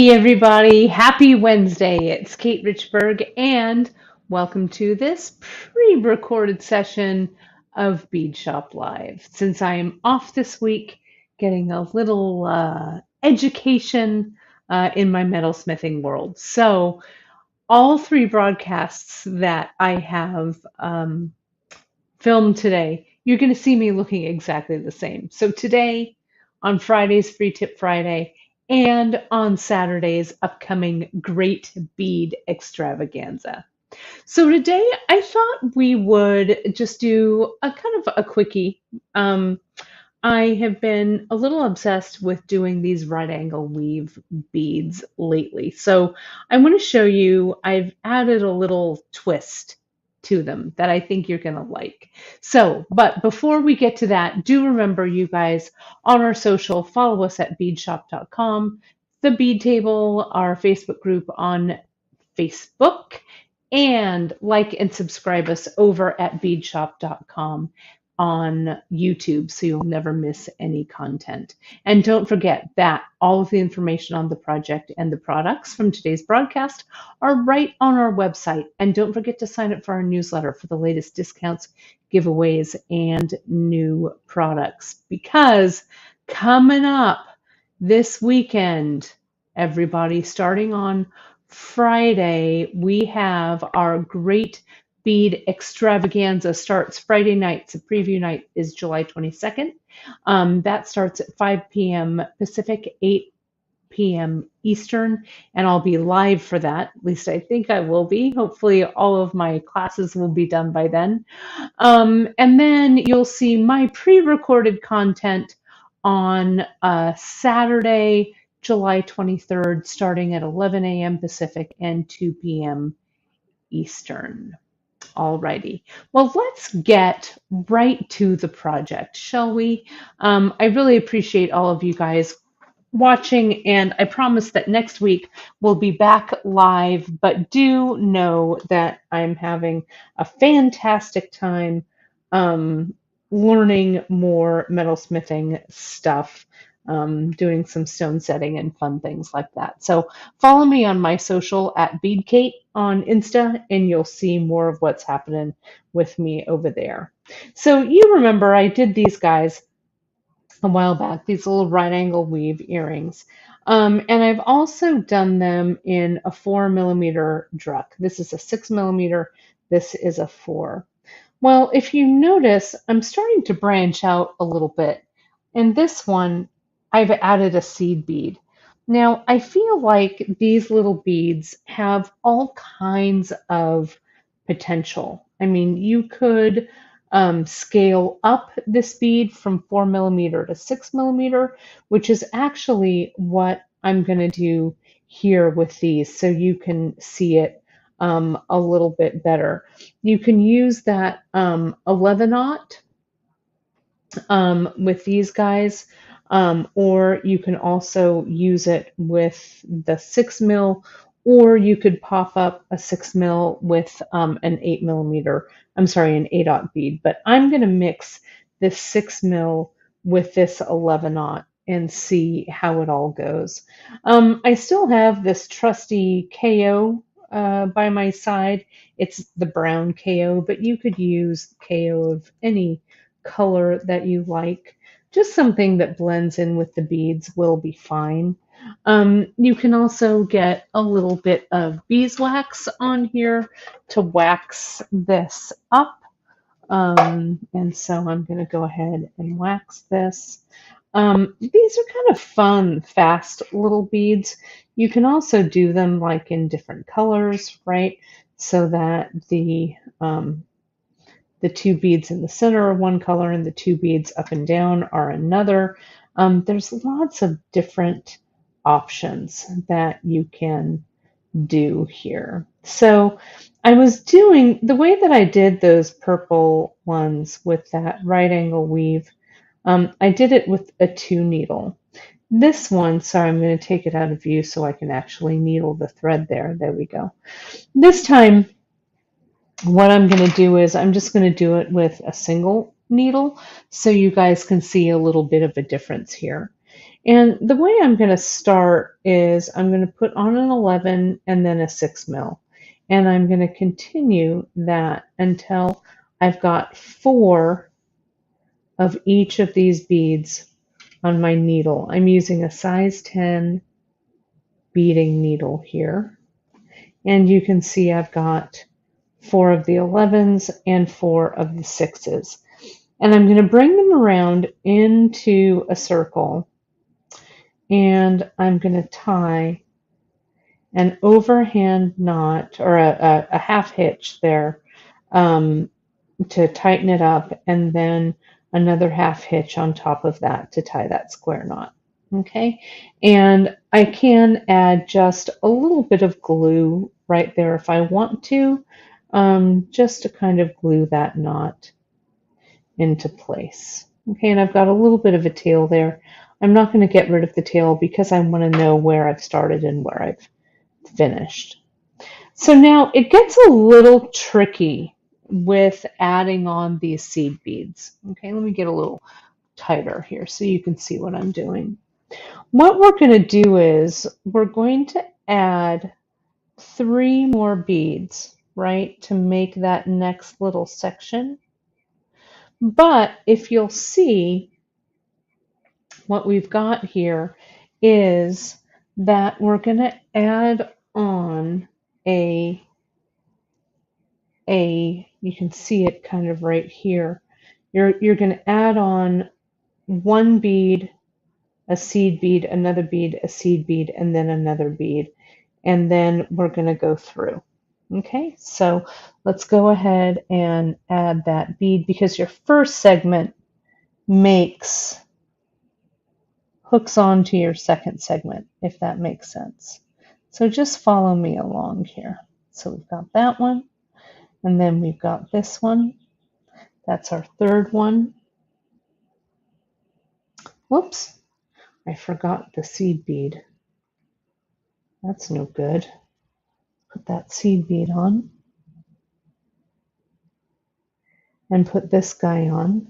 Hey everybody, happy Wednesday. It's Kate Richburg and welcome to this pre-recorded session of Beadshop Live. Since I am off this week, getting a little education in my metalsmithing world. So all three broadcasts that I have filmed today, you're going to see me looking exactly the same. So today, on Friday's Free Tip Friday, and on Saturday's upcoming Great Bead Extravaganza. So today, I thought we would just do a kind of a quickie. I have been a little obsessed with doing these right angle weave beads lately. So I want to show you, I've added a little twist to them that I think you're going to like. So, but before we get to that, do remember you guys on our social, follow us at beadshop.com, the Bead Table, our Facebook group on Facebook, and like and subscribe us over at beadshop.com on YouTube so you'll never miss any content. And don't forget that all of the information on the project and the products from today's broadcast are right on our website. And don't forget to sign up for our newsletter for the latest discounts, giveaways, and new products. Because coming up this weekend, everybody, starting on Friday, we have our Great Bead Extravaganza starts Friday night. The preview night is July 22nd. That starts at 5 p.m. Pacific, 8 p.m. Eastern, and I'll be live for that. At least I think I will be. Hopefully all of my classes will be done by then. And then you'll see my pre-recorded content on Saturday, July 23rd, starting at 11 a.m. Pacific and 2 p.m. Eastern. Alrighty. Well, let's get right to the project, shall we? I really appreciate all of you guys watching, and I promise that next week we'll be back live, but do know that I'm having a fantastic time learning more metalsmithing stuff, doing some stone setting and fun things like that. So follow me on my social at BeadKate on Insta, and you'll see more of what's happening with me over there. So you remember I did these guys a while back, these little right angle weave earrings. And I've also done them in a 4mm druck. This is a 6mm, this is a 4. Well, if you notice, I'm starting to branch out a little bit. In this one, I've added a seed bead. Now, I feel like these little beads have all kinds of potential. I mean, you could scale up this bead from 4mm to 6mm, which is actually what I'm going to do here with these so you can see it a little bit better. You can use that 11-aught with these guys, or you can also use it with the 6mm, or you could pop up a 6mm with an 8mm, I'm sorry, an 8-aught bead. But I'm going to mix this 6mm with this 11-aught and see how it all goes. I still have this trusty KO by my side. It's the brown KO, but you could use KO of any color that you like. Just something that blends in with the beads will be fine. You can also get a little bit of beeswax on here to wax this up. And so I'm going to go ahead and wax this. These are kind of fun, fast little beads. You can also do them like in different colors, right? So that the two beads in the center are one color and the two beads up and down are another. There's lots of different options that you can do here. So I was doing, the way that I did those purple ones with that right angle weave, I did it with a 2 needle. This one, sorry, I'm going to take it out of view so I can actually needle the thread there. There we go. This time, what I'm going to do is I'm just going to do it with a single needle so you guys can see a little bit of a difference here. And the way I'm going to start is I'm going to put on an 11 and then a 6 mil. And I'm going to continue that until I've got 4 of each of these beads on my needle. I'm using a size 10 beading needle here. And you can see I've got 4 of the 11s and 4 of the 6s. And I'm going to bring them around into a circle, and I'm going to tie an overhand knot or a half hitch there to tighten it up, and then another half hitch on top of that to tie that square knot. Okay, and I can add just a little bit of glue right there if I want to, just to kind of glue that knot into place. Okay, and I've got a little bit of a tail there. I'm not going to get rid of the tail because I want to know where I've started and where I've finished. So now it gets a little tricky with adding on these seed beads. Okay, let me get a little tighter here so you can see what I'm doing. What we're going to do is we're going to add 3 more beads, right, to make that next little section. But if you'll see, what we've got here is that we're going to add on you can see it kind of right here. You're going to add on 1 bead, a seed bead, another bead, a seed bead, and then another bead. And then we're going to go through. Okay, so let's go ahead and add that bead because your first segment hooks onto your second segment, if that makes sense. So just follow me along here. So we've got that one, and then we've got this one. That's our third one. Whoops, I forgot the seed bead. That's no good. Put that seed bead on and put this guy on.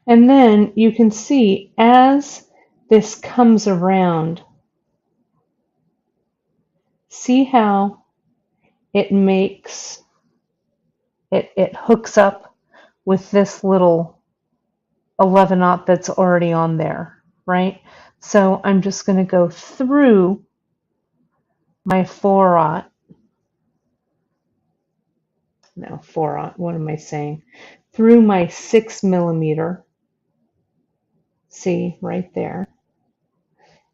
And then you can see as this comes around, see how it hooks up with this little 11-aught that's already on there, right? So I'm just going to go through my 4-aught. No, 4-aught, what am I saying? Through my 6 millimeter. See, right there.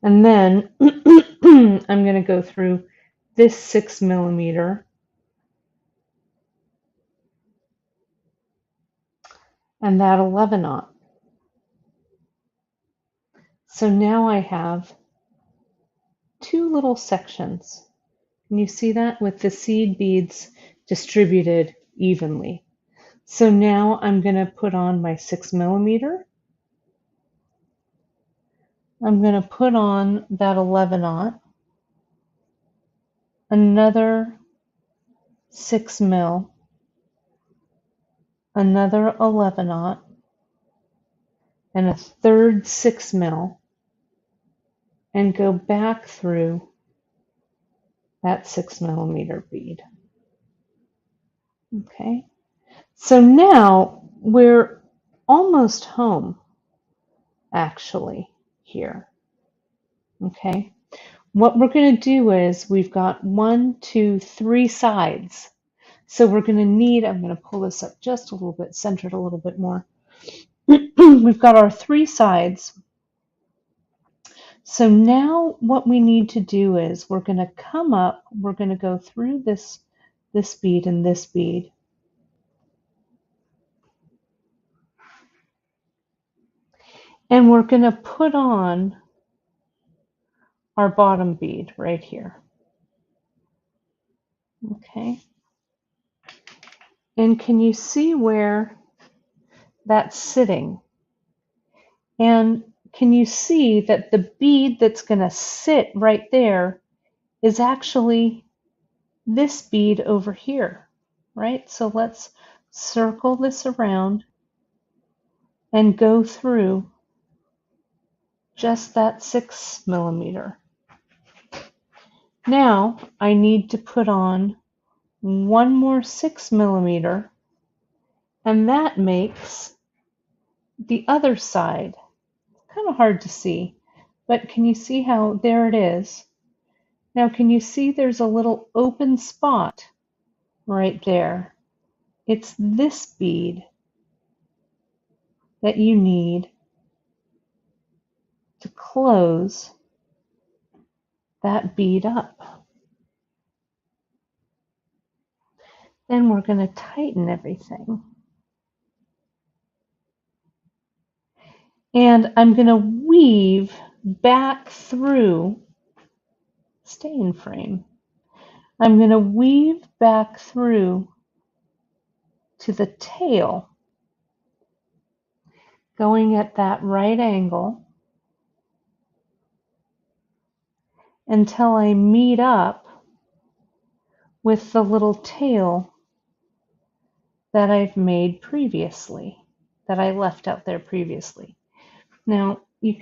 And then I'm going to go through this 6 millimeter and that 11-aught. So now I have 2 little sections. Can you see that with the seed beads distributed evenly? So now I'm going to put on my 6 millimeter. I'm going to put on that 11-aught, another 6 mil, another 11-aught, and a third 6 mil, and go back through that 6 millimeter bead. Okay, so now we're almost home, actually, here. Okay, what we're going to do is we've got 1, 2, 3 sides. So we're going to need, I'm going to pull this up just a little bit, center it a little bit more. We've got our 3 sides. So now what we need to do is we're going to come up, we're going to go through this bead and this bead. And we're going to put on our bottom bead right here. Okay. And can you see where that's sitting? And can you see that the bead that's going to sit right there is actually this bead over here, right? So let's circle this around and go through just that 6 millimeter. Now I need to put on one more 6 millimeter, and that makes the other side. Kind of hard to see, but can you see how there it is? Now can you see there's a little open spot right there? It's this bead that you need to close that bead up. Then we're going to tighten everything. And I'm going to weave back through, stay in frame. I'm going to weave back through to the tail, going at that right angle until I meet up with the little tail that I've made previously, that I left out there previously. Now, you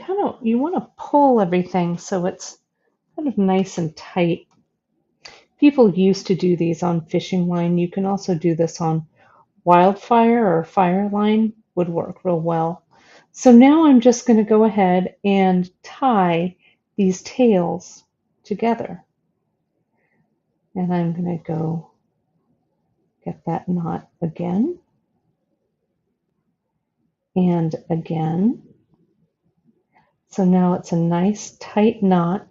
want to pull everything so it's kind of nice and tight. People used to do these on fishing line. You can also do this on wildfire or fire line, would work real well. So now I'm just going to go ahead and tie these tails together. And I'm going to go get that knot again and again. So now it's a nice tight knot,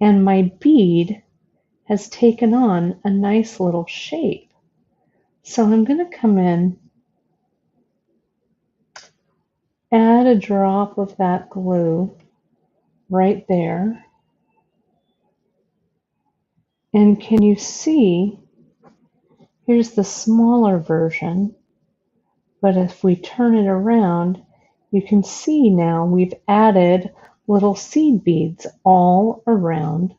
and my bead has taken on a nice little shape. So I'm going to come in, add a drop of that glue right there. And can you see, here's the smaller version, but if we turn it around, you can see now we've added little seed beads all around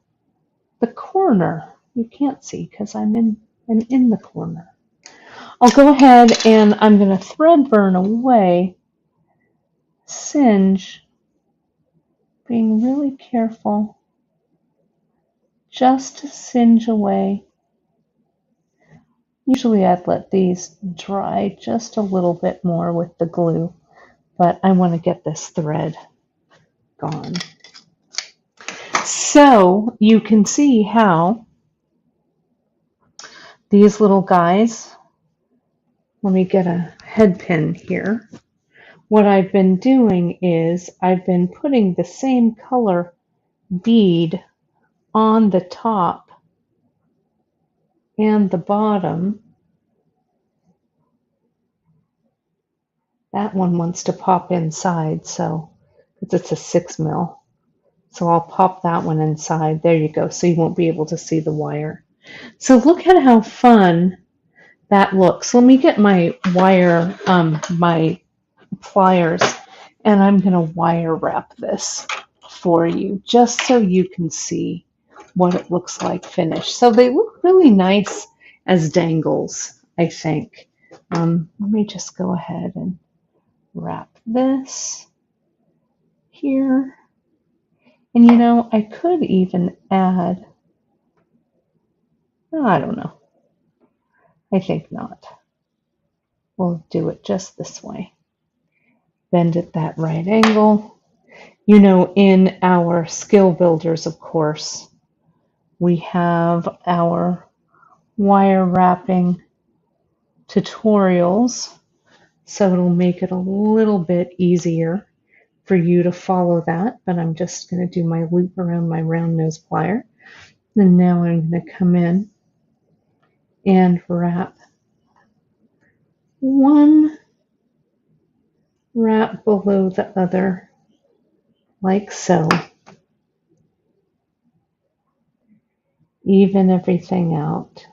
the corner. You can't see because I'm in the corner. I'll go ahead and I'm going to thread burn away, singe, being really careful, just to singe away. Usually I'd let these dry just a little bit more with the glue, but I want to get this thread gone. So you can see how these little guys, let me get a head pin here. What I've been doing is I've been putting the same color bead on the top and the bottom. That one wants to pop inside, so it's a 6 mil. So I'll pop that one inside. There you go. So you won't be able to see the wire. So look at how fun that looks. Let me get my wire, my pliers, and I'm going to wire wrap this for you just so you can see what it looks like finished. So they look really nice as dangles, I think. Let me just go ahead and wrap this here. And you know, I could even add, oh, I don't know. I think not. We'll do it just this way. Bend at that right angle. You know, in our skill builders, of course, we have our wire wrapping tutorials, so it'll make it a little bit easier for you to follow that, but I'm just going to do my loop around my round nose plier. And now I'm going to come in and wrap one wrap below the other, like so. Even everything out.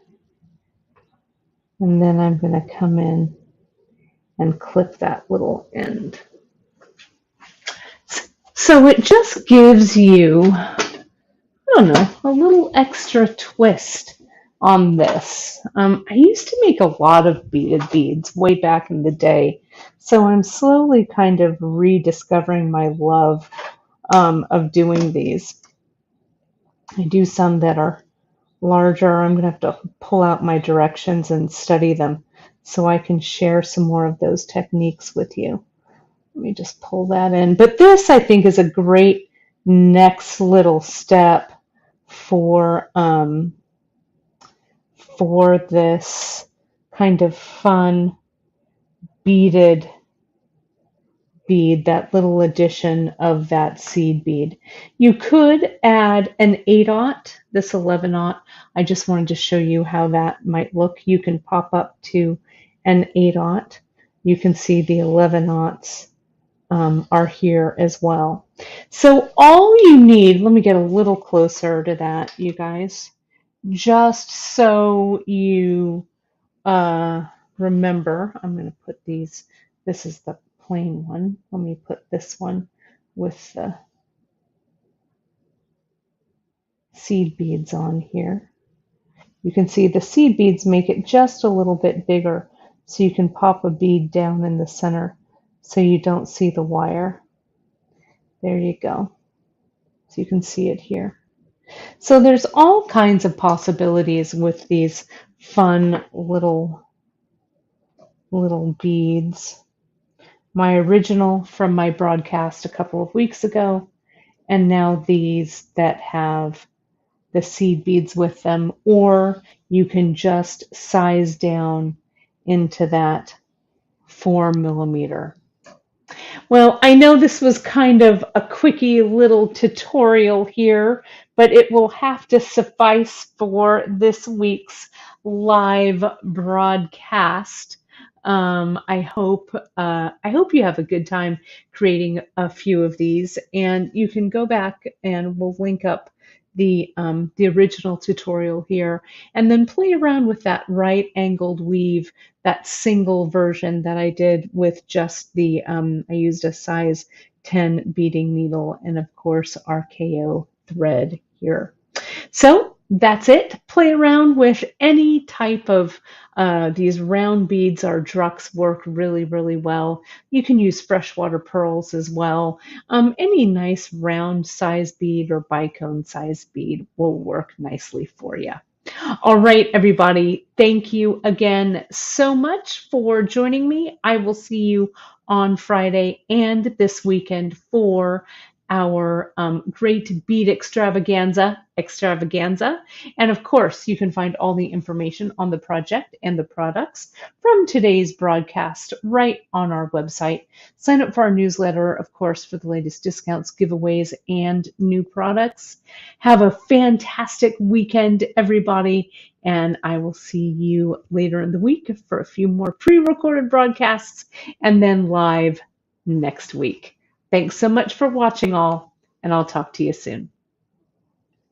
And then I'm going to come in and clip that little end. So it just gives you, I don't know, a little extra twist on this. I used to make a lot of beaded beads way back in the day, so I'm slowly kind of rediscovering my love of doing these. I do some that are larger. I'm going to have to pull out my directions and study them so I can share some more of those techniques with you. Let me just pull that in. But this, I think, is a great next little step for this kind of fun beaded bead, that little addition of that seed bead. You could add an 8/0, this 11/0. I just wanted to show you how that might look. You can pop up to an 8/0. You can see the 11/0 are here as well. So all you need, let me get a little closer to that, you guys, just so you remember. I'm going to put these, this is the plain one. Let me put this one with the seed beads on here. You can see the seed beads make it just a little bit bigger, so you can pop a bead down in the center so you don't see the wire. There you go. So you can see it here. So there's all kinds of possibilities with these fun little beads. My original from my broadcast a couple of weeks ago, and now these that have the seed beads with them, or you can just size down into that 4mm. Well, I know this was kind of a quickie little tutorial here, but it will have to suffice for this week's live broadcast. I hope you have a good time creating a few of these, and you can go back and we'll link up the original tutorial here, and then play around with that right angled weave, that single version that I did with just the, I used a size 10 beading needle and of course RKO thread here. So that's it. Play around with any type of these round beads. Our drucks work really, really well. You can use freshwater pearls as well. Any nice round size bead or bicone size bead will work nicely for you. All right, everybody. Thank you again so much for joining me. I will see you on Friday and this weekend for our great bead extravaganza. And of course, you can find all the information on the project and the products from today's broadcast right on our website. Sign up for our newsletter, of course, for the latest discounts, giveaways, and new products. Have a fantastic weekend, everybody, and I will see you later in the week for a few more pre-recorded broadcasts and then live next week. Thanks so much for watching all, and I'll talk to you soon.